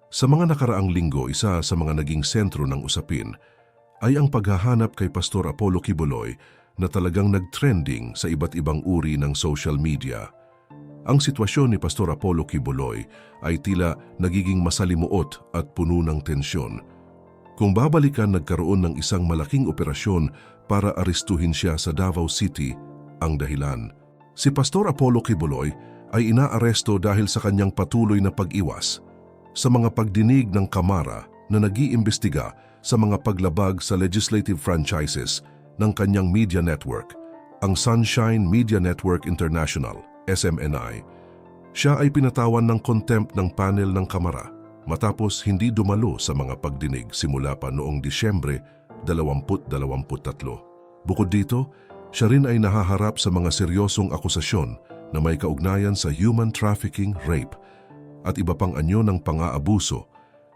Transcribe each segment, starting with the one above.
Sa mga nakaraang linggo, isa sa mga naging sentro ng usapin ay ang paghahanap kay Pastor Apollo Quiboloy na talagang nag-trending sa iba't ibang uri ng social media. Ang sitwasyon ni Pastor Apollo Quiboloy ay tila nagiging masalimuot at puno ng tensyon. Kung babalikan, nagkaroon ng isang malaking operasyon para arestuhin siya sa Davao City. Ang dahilan, si Pastor Apollo Quiboloy ay inaaresto dahil sa kanyang patuloy na pag-iwas sa mga pagdinig ng Kamara na nag-iimbestiga sa mga paglabag sa legislative franchises ng kanyang media network, ang Sunshine Media Network International, SMNI. Siya ay pinatawan ng contempt ng panel ng Kamara matapos hindi dumalo sa mga pagdinig simula pa noong Disyembre 2023. Bukod dito, siya rin ay nahaharap sa mga seryosong akusasyon na may kaugnayan sa human trafficking, rape, at iba pang anyo ng pang-aabuso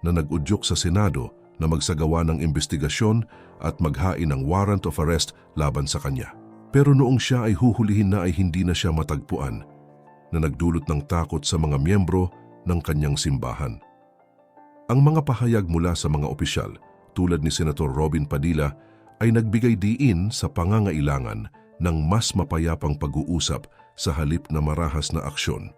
na nag-udyok sa Senado na magsagawa ng investigasyon at maghain ng warrant of arrest laban sa kanya. Pero noong siya ay huhulihin na ay hindi na siya matagpuan, na nagdulot ng takot sa mga miyembro ng kanyang simbahan. Ang mga pahayag mula sa mga opisyal tulad ni Senator Robin Padilla ay nagbigay diin sa pangangailangan ng mas mapayapang pag-uusap sa halip na marahas na aksyon.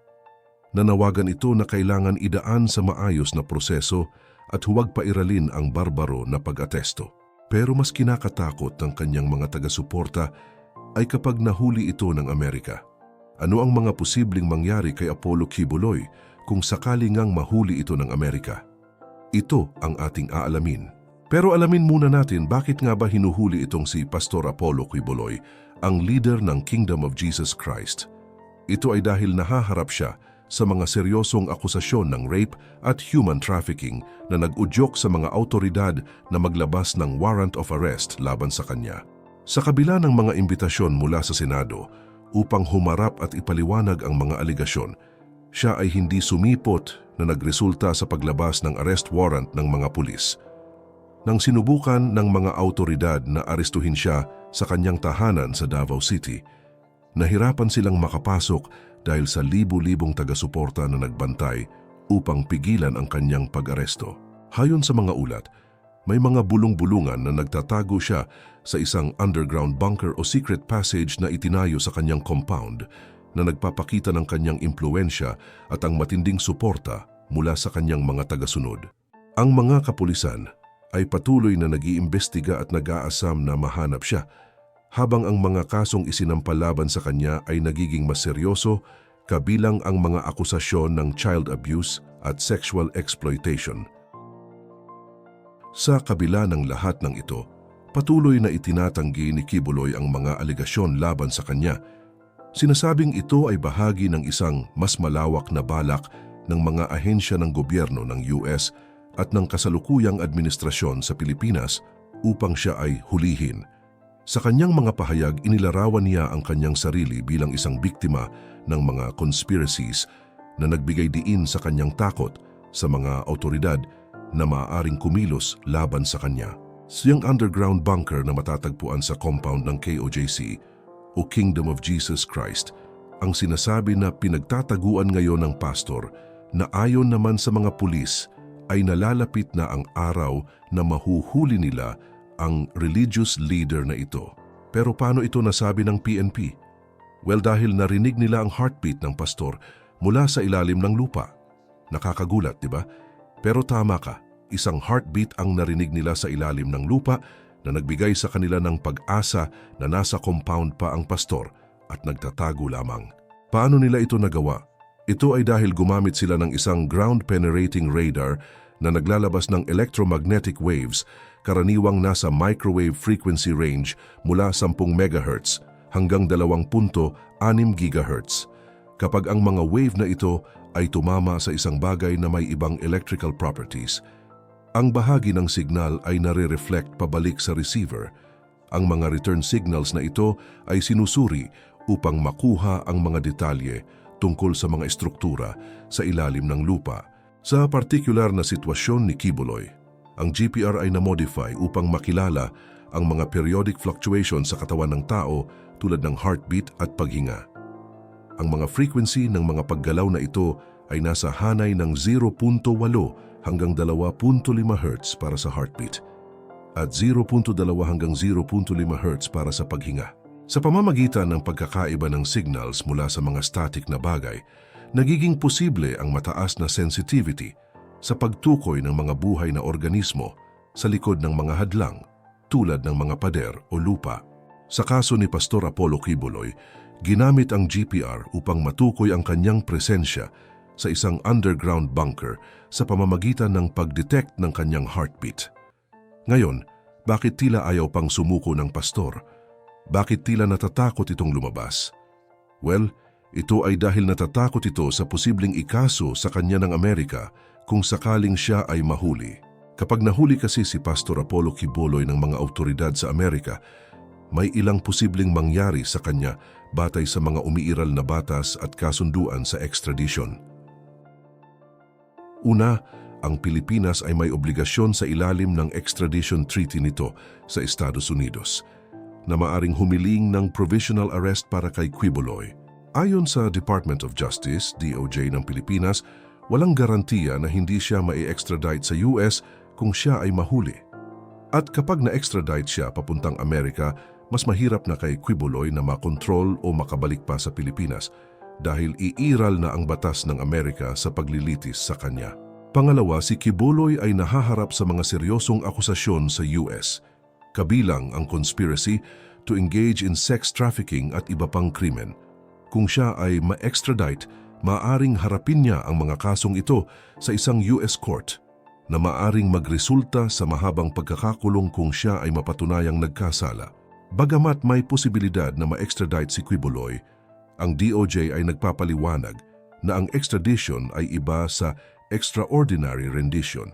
Nanawagan ito na kailangan idaan sa maayos na proseso at huwag pairalin ang barbaro na pag-atesto. Pero mas kinakatakot ng kanyang mga taga-suporta ay kapag nahuli ito ng Amerika. Ano ang mga posibleng mangyari kay Apollo Quiboloy kung sakali ngang mahuli ito ng Amerika? Ito ang ating aalamin. Pero alamin muna natin bakit nga ba hinuhuli itong si Pastor Apollo Quiboloy, ang leader ng Kingdom of Jesus Christ. Ito ay dahil nahaharap siya sa mga seryosong akusasyon ng rape at human trafficking na nag-udyok sa mga awtoridad na maglabas ng warrant of arrest laban sa kanya. Sa kabila ng mga imbitasyon mula sa Senado upang humarap at ipaliwanag ang mga aligasyon, siya ay hindi sumipot na nagresulta sa paglabas ng arrest warrant ng mga pulis. Nang sinubukan ng mga awtoridad na arestuhin siya sa kanyang tahanan sa Davao City, nahirapan silang makapasok dahil sa libu-libong taga-suporta na nagbantay upang pigilan ang kanyang pag-aresto. Hayon sa mga ulat, may mga bulong-bulungan na nagtatago siya sa isang underground bunker o secret passage na itinayo sa kanyang compound na nagpapakita ng kanyang impluensya at ang matinding suporta mula sa kanyang mga tagasunod. Ang mga kapulisan ay patuloy na nag-iimbestiga at nag-aasam na mahanap siya, habang ang mga kasong isinampalaban sa kanya ay nagiging mas seryoso, kabilang ang mga akusasyon ng child abuse at sexual exploitation. Sa kabila ng lahat ng ito, patuloy na itinatanggi ni Quiboloy ang mga aligasyon laban sa kanya. Sinasabing ito ay bahagi ng isang mas malawak na balak ng mga ahensya ng gobyerno ng US at ng kasalukuyang administrasyon sa Pilipinas upang siya ay hulihin. Sa kanyang mga pahayag, inilarawan niya ang kanyang sarili bilang isang biktima ng mga conspiracies na nagbigay diin sa kanyang takot sa mga awtoridad na maaaring kumilos laban sa kanya. Siyang underground bunker na matatagpuan sa compound ng KOJC o Kingdom of Jesus Christ ang sinasabi na pinagtataguan ngayon ng pastor na ayon naman sa mga pulis ay nalalapit na ang araw na mahuhuli nila ang religious leader na ito. Pero paano ito nasabi ng PNP? Well, dahil narinig nila ang heartbeat ng pastor mula sa ilalim ng lupa. Nakakagulat, di ba? Pero tama ka, isang heartbeat ang narinig nila sa ilalim ng lupa na nagbigay sa kanila ng pag-asa na nasa compound pa ang pastor at nagtatago lamang. Paano nila ito nagawa? Ito ay dahil gumamit sila ng isang ground-penetrating radar na naglalabas ng electromagnetic waves, karaniwang nasa microwave frequency range mula 10 MHz hanggang 2.6 GHz. Kapag ang mga wave na ito ay tumama sa isang bagay na may ibang electrical properties, ang bahagi ng signal ay nare-reflect pabalik sa receiver. Ang mga return signals na ito ay sinusuri upang makuha ang mga detalye tungkol sa mga estruktura sa ilalim ng lupa. Sa partikular na sitwasyon ni Quiboloy, ang GPR ay na-modify upang makilala ang mga periodic fluctuations sa katawan ng tao tulad ng heartbeat at paghinga. Ang mga frequency ng mga paggalaw na ito ay nasa hanay ng 0.8 hanggang 2.5 Hz para sa heartbeat at 0.2 hanggang 0.5 Hz para sa paghinga. Sa pamamagitan ng pagkakaiba ng signals mula sa mga static na bagay, nagiging posible ang mataas na sensitivity sa pagtukoy ng mga buhay na organismo sa likod ng mga hadlang tulad ng mga pader o lupa. Sa kaso ni Pastor Apollo Quiboloy, ginamit ang GPR upang matukoy ang kanyang presensya sa isang underground bunker sa pamamagitan ng pag-detect ng kanyang heartbeat. Ngayon, bakit tila ayaw pang sumuko ng pastor? Bakit tila natatakot itong lumabas? Well, ito ay dahil natatakot ito sa posibleng ikaso sa kanya ng Amerika kung sakaling siya ay mahuli. Kapag nahuli kasi si Pastor Apollo Quiboloy ng mga awtoridad sa Amerika, may ilang posibleng mangyari sa kanya batay sa mga umiiral na batas at kasunduan sa extradition. Una, ang Pilipinas ay may obligasyon sa ilalim ng extradition treaty nito sa Estados Unidos na maaring humiling ng provisional arrest para kay Quiboloy. Ayon sa Department of Justice, DOJ ng Pilipinas, walang garantiya na hindi siya mai-extradite sa US kung siya ay mahuli. At kapag na-extradite siya papuntang Amerika, mas mahirap na kay Quiboloy na makontrol o makabalik pa sa Pilipinas dahil iiral na ang batas ng Amerika sa paglilitis sa kanya. Pangalawa, si Quiboloy ay nahaharap sa mga seryosong akusasyon sa US, kabilang ang conspiracy to engage in sex trafficking at iba pang krimen. Kung siya ay ma-extradite, maaaring harapin niya ang mga kasong ito sa isang US court na maaaring magresulta sa mahabang pagkakakulong kung siya ay mapatunayang nagkasala. Bagamat may posibilidad na ma-extradite si Quiboloy, ang DOJ ay nagpapaliwanag na ang extradition ay iba sa extraordinary rendition,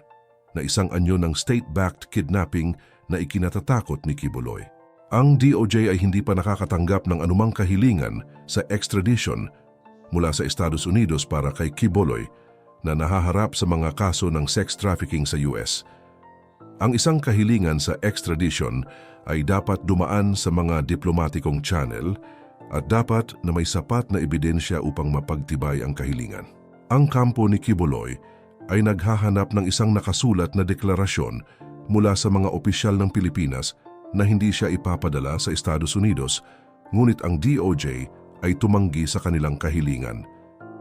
na isang anyo ng state-backed kidnapping na ikinatatakot ni Quiboloy. Ang DOJ ay hindi pa nakakatanggap ng anumang kahilingan sa extradition mula sa Estados Unidos para kay Quiboloy na nahaharap sa mga kaso ng sex trafficking sa US. Ang isang kahilingan sa extradition ay dapat dumaan sa mga diplomatikong channel at dapat na may sapat na ebidensya upang mapagtibay ang kahilingan. Ang kampo ni Quiboloy ay naghahanap ng isang nakasulat na deklarasyon mula sa mga opisyal ng Pilipinas na hindi siya ipapadala sa Estados Unidos, ngunit ang DOJ ay tumanggi sa kanilang kahilingan.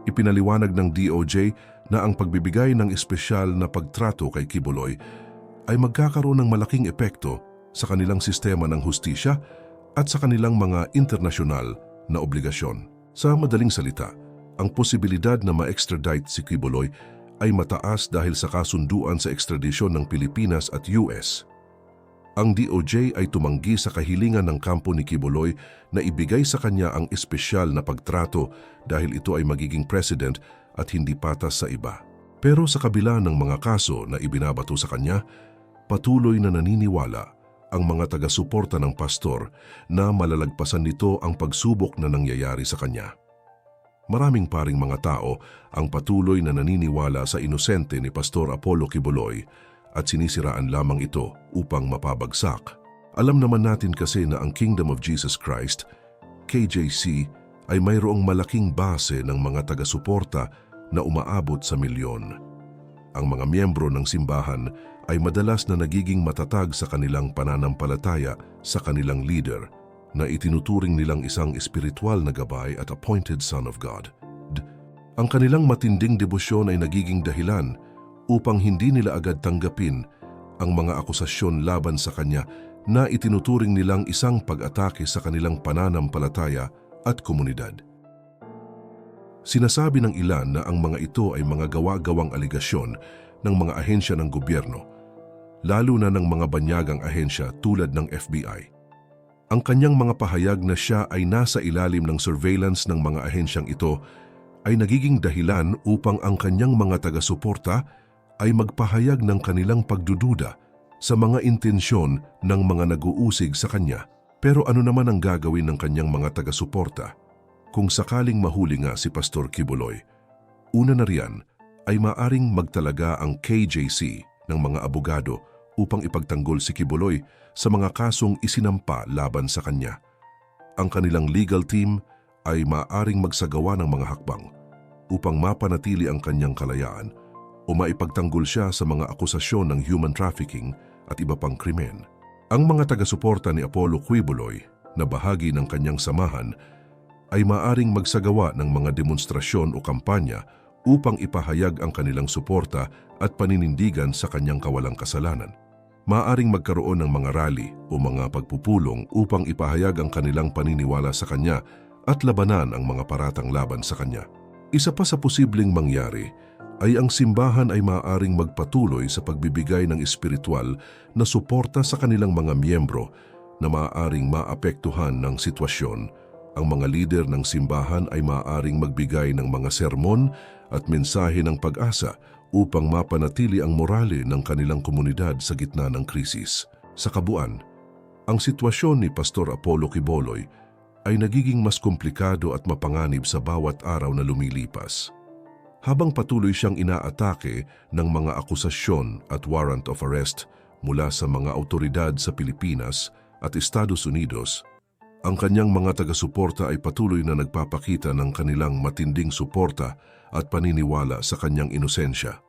Ipinaliwanag ng DOJ na ang pagbibigay ng espesyal na pagtrato kay Quiboloy ay magkakaroon ng malaking epekto sa kanilang sistema ng hustisya at sa kanilang mga internasyonal na obligasyon. Sa madaling salita, ang posibilidad na ma-extradite si Quiboloy ay mataas dahil sa kasunduan sa ekstradisyon ng Pilipinas at US. Ang DOJ ay tumanggi sa kahilingan ng kampo ni Quiboloy na ibigay sa kanya ang espesyal na pagtrato dahil ito ay magiging president at hindi patas sa iba. Pero sa kabila ng mga kaso na ibinabato sa kanya, patuloy na naniniwala ang mga taga-suporta ng pastor na malalagpasan nito ang pagsubok na nangyayari sa kanya. Maraming paring mga tao ang patuloy na naniniwala sa inosente ni Pastor Apollo Quiboloy at sinisiraan lamang ito upang mapabagsak. Alam naman natin kasi na ang Kingdom of Jesus Christ, KJC, ay mayroong malaking base ng mga taga-suporta na umaabot sa milyon. Ang mga miyembro ng simbahan ay madalas na nagiging matatag sa kanilang pananampalataya sa kanilang leader, na itinuturing nilang isang espiritual na gabay at appointed son of God. Ang kanilang matinding debosyon ay nagiging dahilan upang hindi nila agad tanggapin ang mga akusasyon laban sa kanya na itinuturing nilang isang pag-atake sa kanilang pananampalataya at komunidad. Sinasabi ng ilan na ang mga ito ay mga gawa-gawang aligasyon ng mga ahensya ng gobyerno, lalo na ng mga banyagang ahensya tulad ng FBI. Ang kanyang mga pahayag na siya ay nasa ilalim ng surveillance ng mga ahensyang ito ay nagiging dahilan upang ang kanyang mga taga-suporta ay magpahayag ng kanilang pagdududa sa mga intensyon ng mga nag-uusig sa kanya. Pero ano naman ang gagawin ng kanyang mga taga-suporta kung sakaling mahuli nga si Pastor Quiboloy? Una na riyan ay maaring magtalaga ang KJC ng mga abogado upang ipagtanggol si Quiboloy sa mga kasong isinampa laban sa kanya. Ang kanilang legal team ay maaaring magsagawa ng mga hakbang upang mapanatili ang kanyang kalayaan o maipagtanggol siya sa mga akusasyon ng human trafficking at iba pang krimen. Ang mga taga-suporta ni Apollo Quiboloy na bahagi ng kanyang samahan ay maaring magsagawa ng mga demonstrasyon o kampanya upang ipahayag ang kanilang suporta at paninindigan sa kanyang kawalang kasalanan. Maaring magkaroon ng mga rally o mga pagpupulong upang ipahayag ang kanilang paniniwala sa kanya at labanan ang mga paratang laban sa kanya. Isa pa sa posibleng mangyari ay ang simbahan ay maaaring magpatuloy sa pagbibigay ng espiritual na suporta sa kanilang mga miyembro na maaaring maapektuhan ng sitwasyon. Ang mga lider ng simbahan ay maaaring magbigay ng mga sermon at mensahe ng pag-asa upang mapanatili ang morale ng kanilang komunidad sa gitna ng krisis. Sa kabuuan, ang sitwasyon ni Pastor Apollo Quiboloy ay nagiging mas komplikado at mapanganib sa bawat araw na lumilipas. Habang patuloy siyang inaatake ng mga akusasyon at warrant of arrest mula sa mga awtoridad sa Pilipinas at Estados Unidos, ang kanyang mga taga-suporta ay patuloy na nagpapakita ng kanilang matinding suporta at paniniwala sa kanyang inosensya.